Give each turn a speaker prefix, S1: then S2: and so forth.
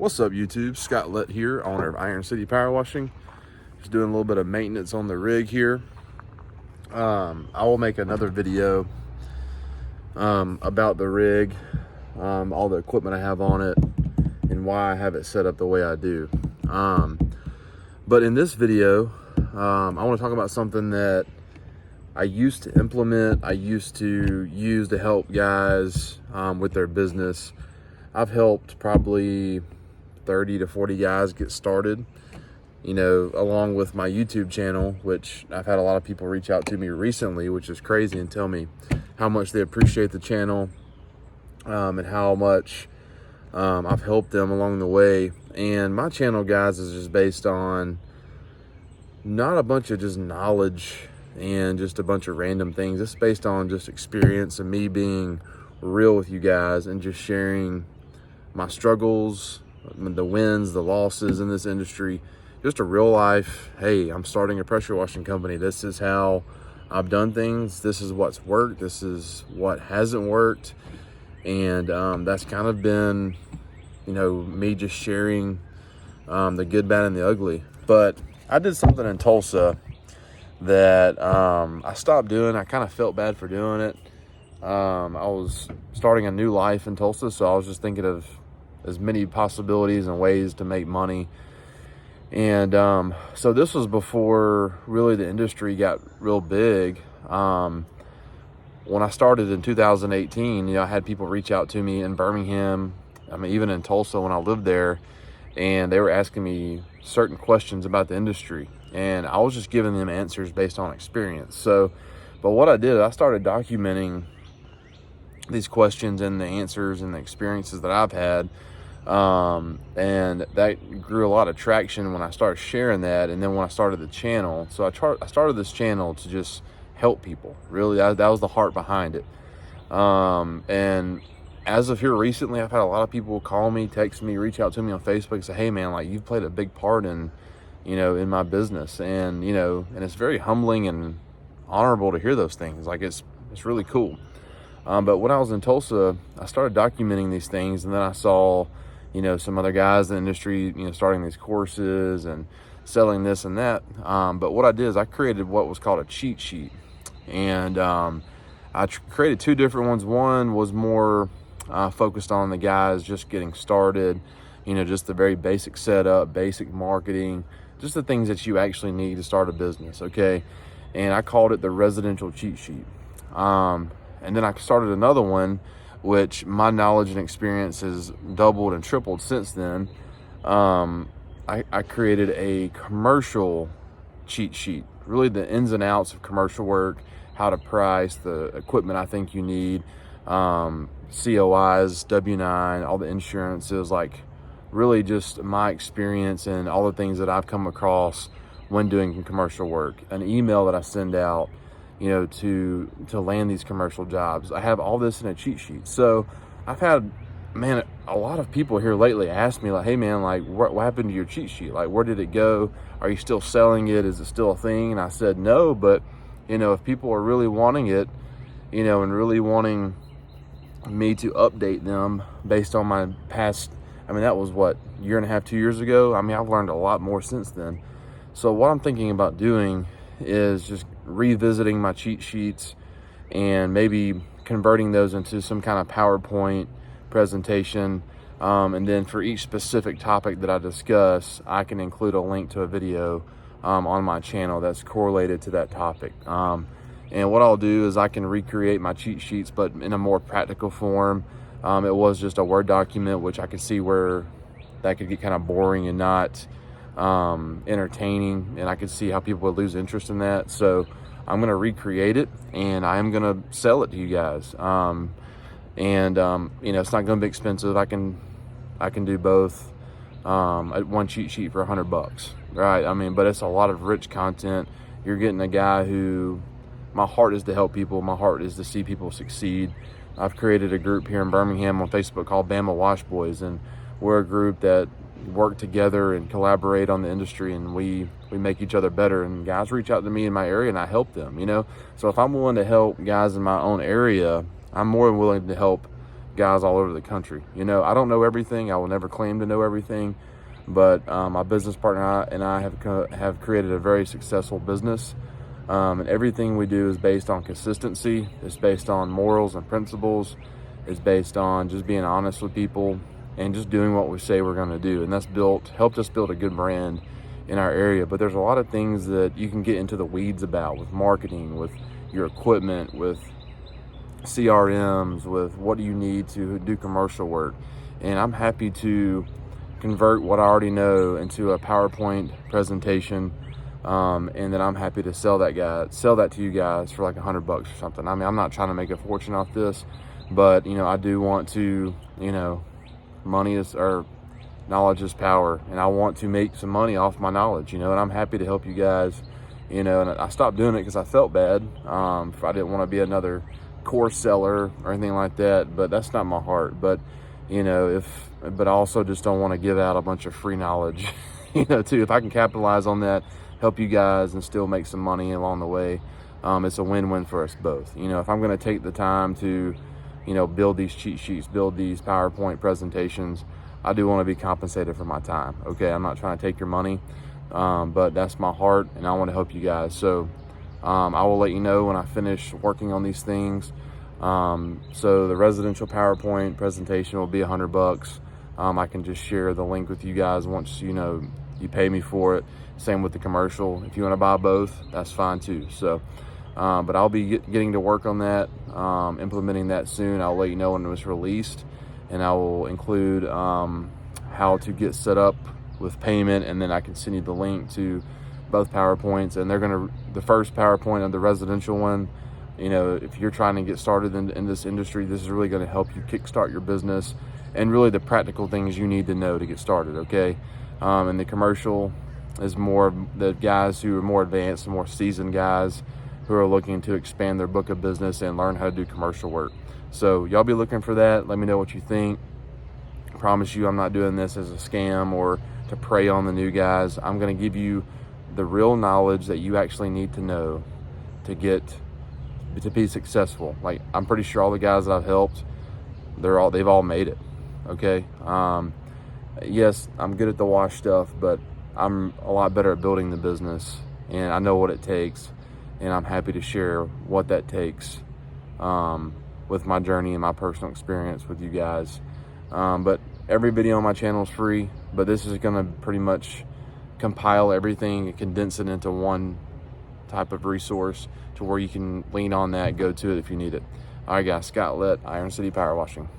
S1: What's up, YouTube? Scott Lett here, owner of Iron City Power Washing. Just doing a little bit of maintenance on the rig here. I will make another video about the rig, all the equipment I have on it, and why I have it set up the way I do. But in this video, I want to talk about something that I used to implement, I used to use to help guys with their business. I've helped probably 30 to 40 guys get started, you know, along with my YouTube channel, which I've had a lot of people reach out to me recently, which is crazy, and tell me how much they appreciate the channel and how much I've helped them along the way. And my channel, guys, is just based on not a bunch of just knowledge and just a bunch of random things. It's based on just experience and me being real with you guys and just sharing my struggles, the wins, the losses in this industry, just a real life. Hey, I'm starting a pressure washing company. This is how I've done things. This is what's worked. This is what hasn't worked. And that's kind of been, you know, me just sharing the good, bad, and the ugly. But I did something in Tulsa that I stopped doing. I kind of felt bad for doing it. I was starting a new life in Tulsa, so I was just thinking of as many possibilities and ways to make money. And so this was before really the industry got real big. When I started in 2018, you know, I had people reach out to me in Birmingham, I mean, even in Tulsa when I lived there, and they were asking me certain questions about the industry, and I was just giving them answers based on experience. So, but what I did, I started documenting these questions and the answers and the experiences that I've had. And that grew a lot of traction when I started sharing that. And then when I started the channel, so I started this channel to just help people. Really, that was the heart behind it. And as of here recently, I've had a lot of people call me, text me, reach out to me on Facebook and say, hey man, like, you've played a big part in, you know, in my business. And, you know, and it's very humbling and honorable to hear those things. Like, it's really cool. But when I was in Tulsa, I started documenting these things, and then I saw, you know, some other guys in the industry, you know, starting these courses and selling this and that. But what I did is I created what was called a cheat sheet. And I created two different ones. One was more focused on the guys just getting started, you know, just the very basic setup, basic marketing, just the things that you actually need to start a business, okay? And I called it the residential cheat sheet. And then I started another one, which my knowledge and experience has doubled and tripled since then. I created a commercial cheat sheet, really the ins and outs of commercial work, how to price, the equipment I think you need, COIs, W-9, all the insurances, like really just my experience and all the things that I've come across when doing commercial work. An email that I send out, you know, to land these commercial jobs. I have all this in a cheat sheet. So I've had, man, a lot of people here lately ask me like, hey man, like what happened to your cheat sheet? Like, where did it go? Are you still selling it? Is it still a thing? And I said, no, but you know, if people are really wanting it, you know, and really wanting me to update them based on my past, I mean, that was what, year and a half, 2 years ago. I mean, I've learned a lot more since then. So what I'm thinking about doing is just revisiting my cheat sheets and maybe converting those into some kind of PowerPoint presentation. And then for each specific topic that I discuss, I can include a link to a video on my channel that's correlated to that topic. And what I'll do is I can recreate my cheat sheets, but in a more practical form. It was just a Word document, which I could see where that could get kind of boring and not entertaining, and I could see how people would lose interest in that. So I'm going to recreate it, and I am going to sell it to you guys. You know, it's not going to be expensive. I can do both at one cheat sheet for $100, right? I mean, but it's a lot of rich content. You're getting a guy who, my heart is to help people. My heart is to see people succeed. I've created a group here in Birmingham on Facebook called Bama Wash Boys, and we're a group that work together and collaborate on the industry, and we make each other better. And guys reach out to me in my area and I help them, you know. So if I'm willing to help guys in my own area, I'm more than willing to help guys all over the country. You know, I don't know everything. I will never claim to know everything, but my business partner and I have created a very successful business. And everything we do is based on consistency. It's based on morals and principles. It's based on just being honest with people and just doing what we say we're going to do. And that's helped us build a good brand in our area. But there's a lot of things that you can get into the weeds about with marketing, with your equipment, with CRMs, with what do you need to do commercial work. And I'm happy to convert what I already know into a PowerPoint presentation. And then I'm happy to sell that to you guys for like $100 or something. I mean, I'm not trying to make a fortune off this, but you know, I do want to, you know, knowledge is power, and I want to make some money off my knowledge, you know, and I'm happy to help you guys, you know. And I stopped doing it because I felt bad. I didn't want to be another course seller or anything like that, but that's not my heart. But you know, but I also just don't want to give out a bunch of free knowledge, you know, too. If I can capitalize on that, help you guys, and still make some money along the way, it's a win-win for us both. You know, if I'm going to take the time to, you know, build these cheat sheets, build these PowerPoint presentations, I do want to be compensated for my time. Okay, I'm not trying to take your money, but that's my heart, and I want to help you guys. So I will let you know when I finish working on these things. So the residential PowerPoint presentation will be $100. I can just share the link with you guys once, you know, you pay me for it. Same with the commercial. If you want to buy both, that's fine too. So, but I'll be getting to work on that, implementing that soon. I'll let you know when it was released, and I will include how to get set up with payment, and then I can send you the link to both PowerPoints. And the first PowerPoint of the residential one, you know, if you're trying to get started in this industry, this is really going to help you kickstart your business and really the practical things you need to know to get started. Okay. And the commercial is more of the guys who are more advanced, more seasoned guys who are looking to expand their book of business and learn how to do commercial work. So y'all be looking for that. Let me know what you think. I promise you I'm not doing this as a scam or to prey on the new guys. I'm going to give you the real knowledge that you actually need to know to be successful. Like, I'm pretty sure all the guys that I've helped, they've all made it. Okay. Yes, I'm good at the wash stuff, but I'm a lot better at building the business, and I know what it takes, and I'm happy to share what that takes with my journey and my personal experience with you guys. But every video on my channel is free, but this is going to pretty much compile everything and condense it into one type of resource to where you can lean on that, go to it if you need it. All right, guys, Scott Lett, Iron City Power Washing.